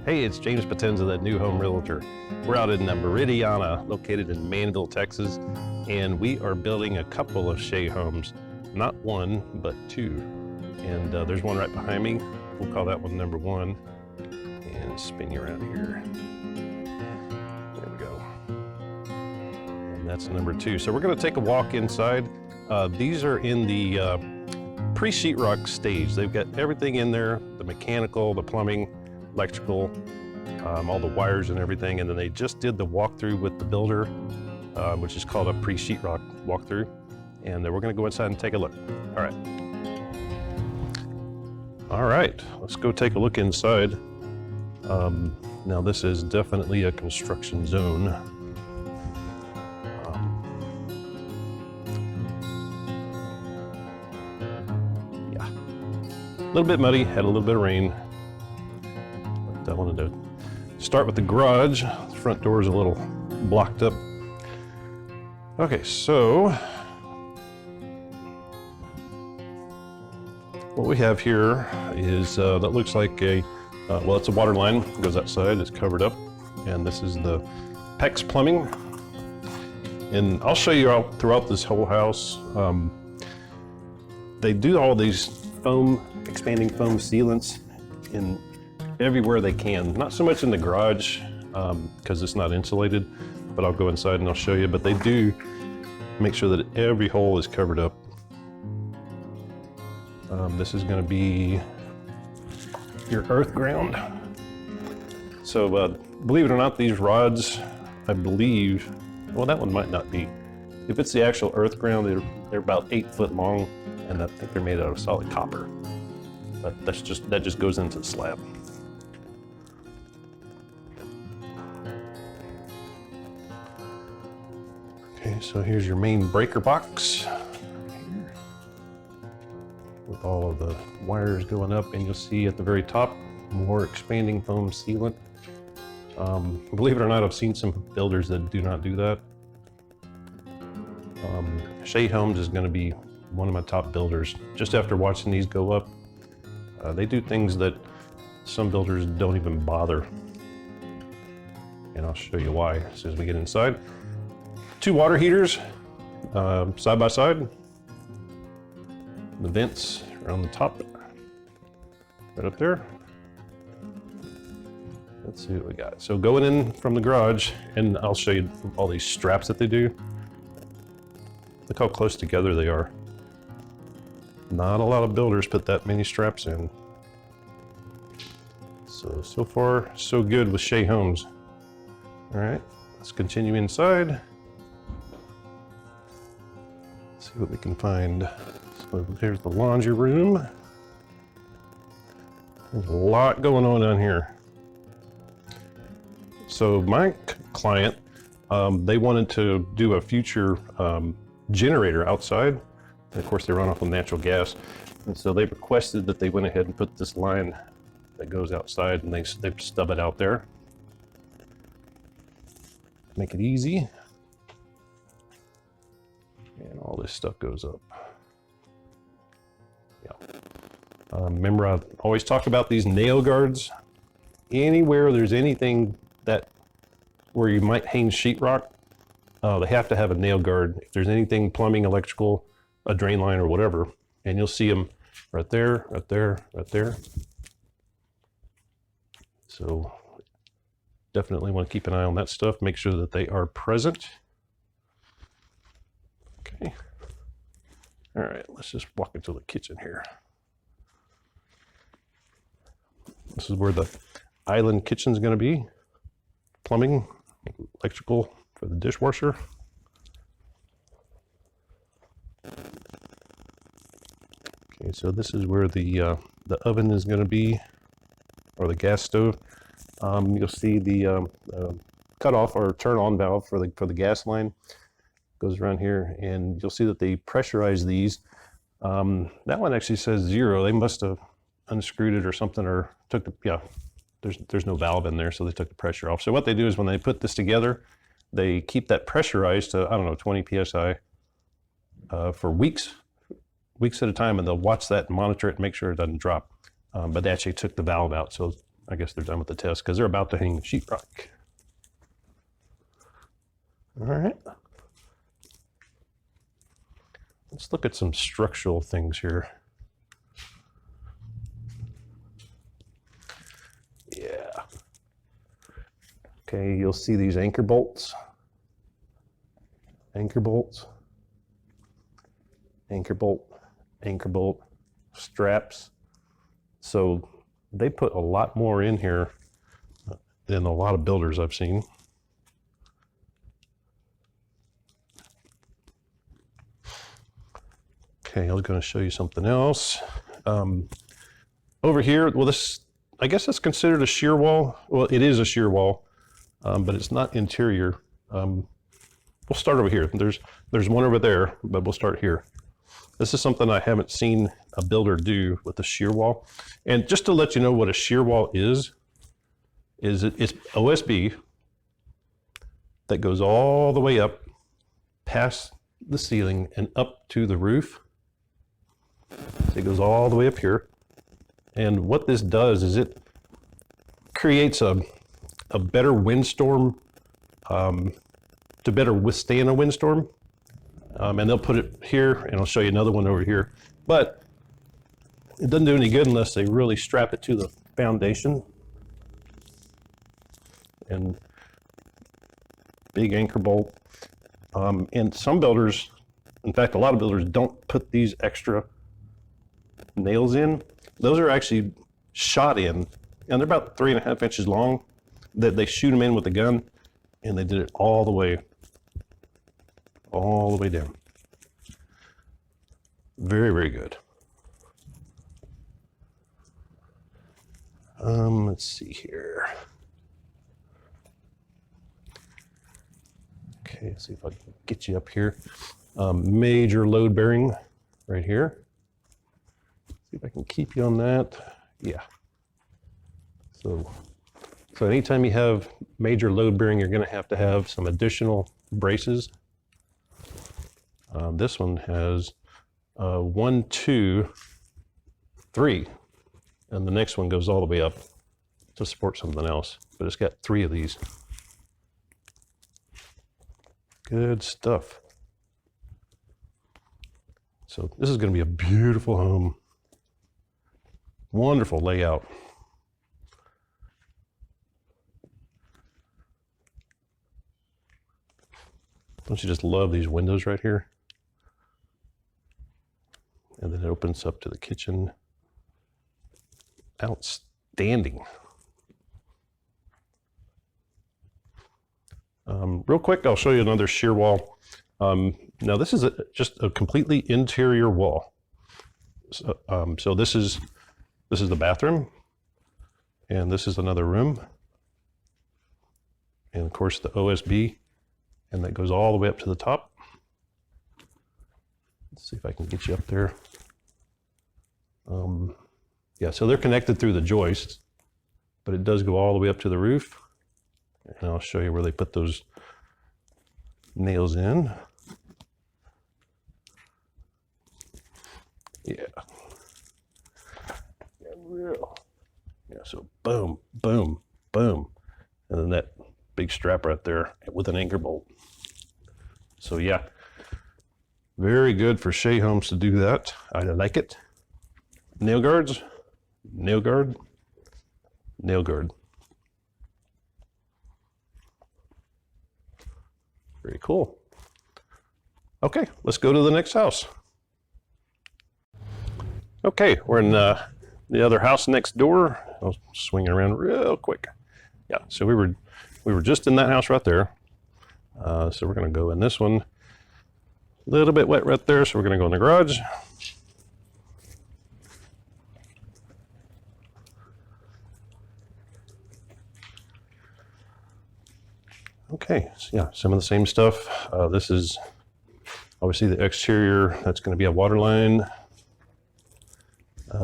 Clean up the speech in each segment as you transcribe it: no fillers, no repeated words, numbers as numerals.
Hey, it's James Potenza, that new home realtor. We're out in Meridiana, located in Manville, Texas, and we are building a couple of Shea homes. Not one, but two. And there's one right behind me. We'll call that one number one. And spin you around here. There we go. And that's number two. So we're gonna take a walk inside. These are in the pre-sheetrock stage. They've got everything in there, the mechanical, the plumbing, electrical, all the wires and everything, and then they just did the walkthrough with the builder, which is called a pre-sheetrock walkthrough, and we're going to go inside and take a look. All right, let's go take a look inside. Now this is definitely a construction zone. Yeah, a little bit muddy, had a little bit of rain. I wanted to start with the garage. The front door is a little blocked up. Okay, so what we have here is that looks like a well, it's a water line. It goes outside. It's covered up, and this is the PEX plumbing. And I'll show you out throughout this whole house. They do all these foam, expanding foam sealants in everywhere they can. Not so much in the garage because it's not insulated, but I'll go inside and I'll show you. But they do make sure that every hole is covered up. This is going to be your earth ground. So believe it or not, these rods, I believe, well, that one might not be. If it's the actual earth ground, they're about 8 foot long, and I think they're made out of solid copper. But that just goes into the slab. Okay, so here's your main breaker box with all of the wires going up, and you'll see at the very top more expanding foam sealant. Believe it or not, I've seen some builders that do not do that. Shea Homes is going to be one of my top builders. Just after watching these go up, they do things that some builders don't even bother, and I'll show you why as soon as we get inside. 2 water heaters, side by side. The vents are on the top, right up there. Let's see what we got. So going in from the garage, and I'll show you all these straps that they do. Look how close together they are. Not a lot of builders put that many straps in. So far, so good with Shea Homes. All right, let's continue inside. See what we can find. So there's the laundry room. There's a lot going on down here. So my client, they wanted to do a future generator outside. And of course, they run off of natural gas. And so they requested that they went ahead and put this line that goes outside, and they stub it out there. Make it easy. And all this stuff goes up. Yeah. Remember, I always talk about these nail guards. Anywhere there's anything where you might hang sheetrock, they have to have a nail guard. If there's anything plumbing, electrical, a drain line or whatever, and you'll see them right there, right there, right there. So definitely want to keep an eye on that stuff. Make sure that they are present. Okay. All right, let's just walk into the kitchen here. This is where the island kitchen is going to be. Plumbing, electrical for the dishwasher. Okay, so this is where the oven is going to be, or the gas stove. You'll see the cut off or turn on valve for the gas line. Goes around here, and you'll see that they pressurize these. That one actually says 0. They must have unscrewed it or something, or took the, yeah, there's no valve in there, so they took the pressure off. So what they do is when they put this together, they keep that pressurized to, I don't know, 20 PSI for weeks at a time, and they'll watch that and monitor it and make sure it doesn't drop. But they actually took the valve out, so I guess they're done with the test because they're about to hang the sheetrock. All right. Let's look at some structural things here. Yeah. Okay, you'll see these anchor bolts. Anchor bolts. Anchor bolt. Anchor bolt. Straps. So they put a lot more in here than a lot of builders I've seen. Okay, I was going to show you something else. Over here, well, this, I guess that's considered a shear wall. Well, it is a shear wall, but it's not interior. We'll start over here. There's one over there, but we'll start here. This is something I haven't seen a builder do with the shear wall. And just to let you know what a shear wall is it's OSB that goes all the way up past the ceiling and up to the roof. So it goes all the way up here. And what this does is it creates a better windstorm, to better withstand a windstorm. And they'll put it here, and I'll show you another one over here. But it doesn't do any good unless they really strap it to the foundation. And big anchor bolt. And some builders, in fact, a lot of builders don't put these extra nails in. Those are actually shot in, and they're about 3.5 inches long. That they shoot them in with a gun, and they did it all the way down. Very, very good. Let's see here. Okay, let's see if I can get you up here. Major load bearing right here. See if I can keep you on that. Yeah. So anytime you have major load bearing, you're going to have some additional braces. This one has 1, 2, 3, and the next one goes all the way up to support something else. But it's got 3 of these. Good stuff. So this is going to be a beautiful home. Wonderful layout. Don't you just love these windows right here? And then it opens up to the kitchen. Outstanding. Real quick, I'll show you another shear wall. Now this is just a completely interior wall. So this is the bathroom, and this is another room, and of course the OSB, and that goes all the way up to the top. Let's see if I can get you up there. Yeah, so they're connected through the joists, but it does go all the way up to the roof. And I'll show you where they put those nails in. Yeah. Yeah, so boom, boom, boom. And then that big strap right there with an anchor bolt. So yeah, very good for Shea homes to do that. I like it. Nail guards, nail guard, nail guard. Very cool. Okay, let's go to the next house. Okay, we're in the other house next door. I'll swing it around real quick. Yeah, so we were just in that house right there. So we're gonna go in this one. A little bit wet right there, so we're gonna go in the garage. Okay, so yeah, some of the same stuff. This is obviously the exterior. That's going to be a water line.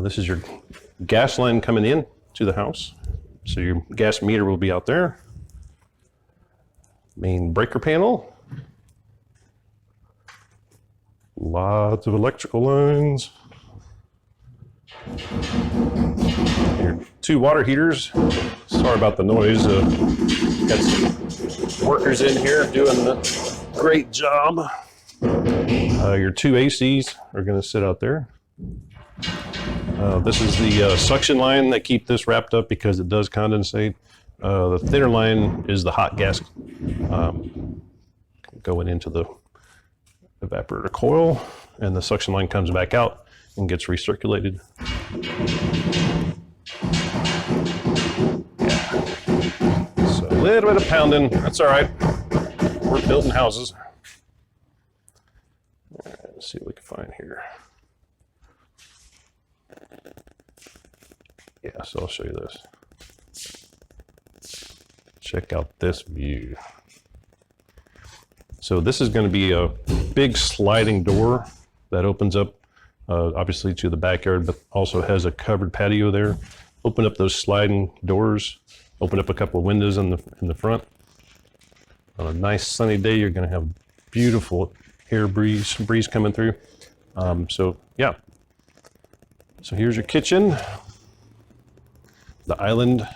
This is your gas line coming in to the house. So your gas meter will be out there. Main breaker panel. Lots of electrical lines. Your 2 water heaters. Sorry about the noise. Got some workers in here doing a great job. Your 2 ACs are going to sit out there. This is the suction line that keep this wrapped up because it does condensate. The thinner line is the hot gas going into the evaporator coil, and the suction line comes back out and gets recirculated. Yeah. So a little bit of pounding, that's all right. We're building houses. All right, let's see what we can find here. Yeah, so I'll show you this. Check out this view. So this is going to be a big sliding door that opens up obviously to the backyard, but also has a covered patio there. Open up those sliding doors, open up a couple of windows in the front. On a nice sunny day, you're going to have beautiful air breeze coming through. So yeah. So here's your kitchen. The island.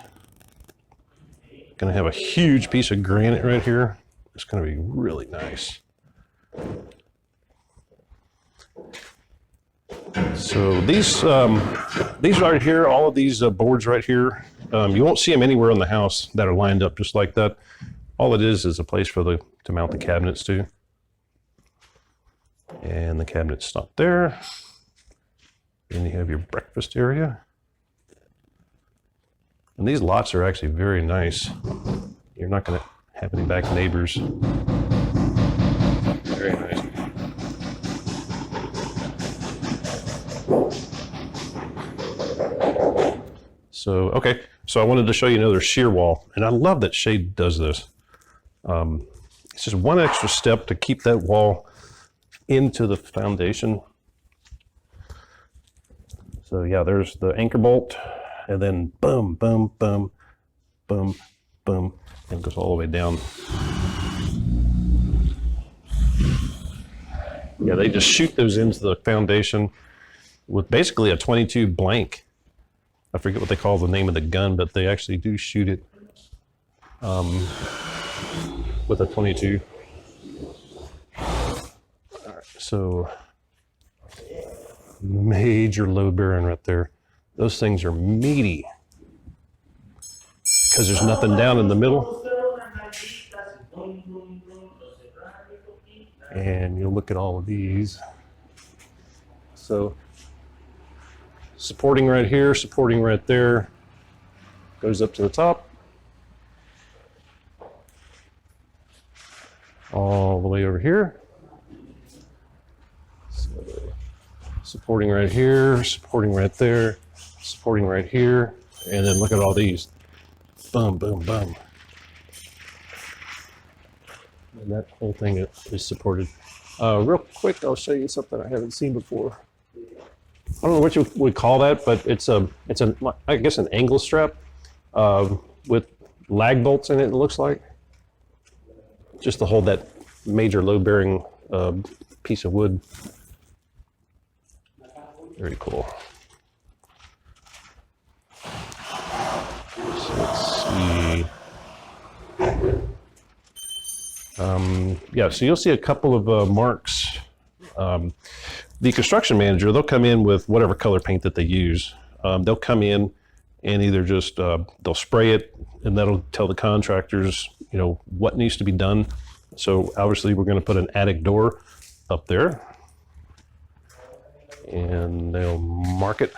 Going to have a huge piece of granite right here. It's going to be really nice. So these right here, all of these boards right here, you won't see them anywhere in the house that are lined up just like that. All it is a place for to mount the cabinets to. And the cabinets stop there. Then you have your breakfast area. And these lots are actually very nice. You're not going to have any back neighbors. Very nice. So, okay. So I wanted to show you another shear wall. And I love that Shea does this. It's just one extra step to keep that wall into the foundation. So yeah, there's the anchor bolt. And then boom, boom, boom, boom, boom, and it goes all the way down. Yeah, they just shoot those into the foundation with basically a 22 blank. I forget what they call the name of the gun, but they actually do shoot it with a 22. All right, so major load bearing right there. Those things are meaty because there's nothing down in the middle. And you'll look at all of these. So supporting right here, supporting right there, goes up to the top. All the way over here. So, supporting right here, supporting right there, supporting right here, and then look at all these. Boom, boom, boom. And that whole thing is supported. Real quick, I'll show you something I haven't seen before. I don't know what you would call that, but it's I guess an angle strap with lag bolts in it, it looks like. Just to hold that major load-bearing piece of wood. Very cool. So let's see. Yeah, so you'll see a couple of marks. The construction manager, they'll come in with whatever color paint that they use. They'll come in and either just, they'll spray it, and that'll tell the contractors, what needs to be done. So obviously we're going to put an attic door up there, and they'll mark it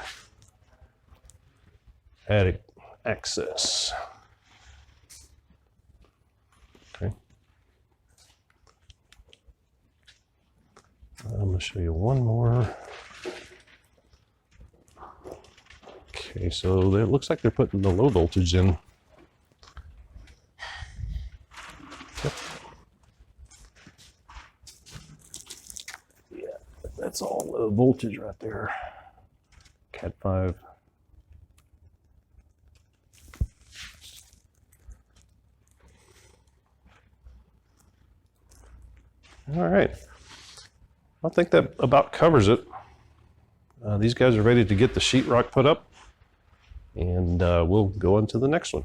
attic access. Okay. I'm going to show you one more. Okay, so it looks like they're putting the low voltage in. Yep. Yeah, that's all low voltage right there. Cat 5. All right. I think that about covers it. These guys are ready to get the sheetrock put up. and we'll go on to the next one.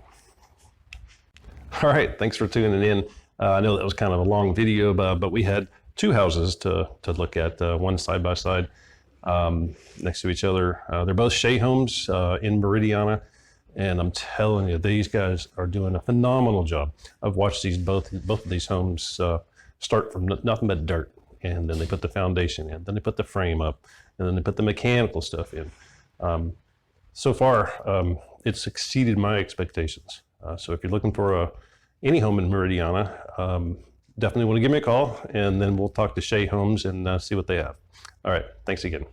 All right, thanks for tuning in. I know that was kind of a long video, but we had two houses to look at, one side by side next to each other. They're both Shea homes in Meridiana, and I'm telling you, these guys are doing a phenomenal job. I've watched both of these homes start from nothing but dirt, and then they put the foundation in, then they put the frame up, and then they put the mechanical stuff in. So far, it's exceeded my expectations. So if you're looking for any home in Meridiana, definitely want to give me a call, and then we'll talk to Shea Homes and see what they have. All right, thanks again.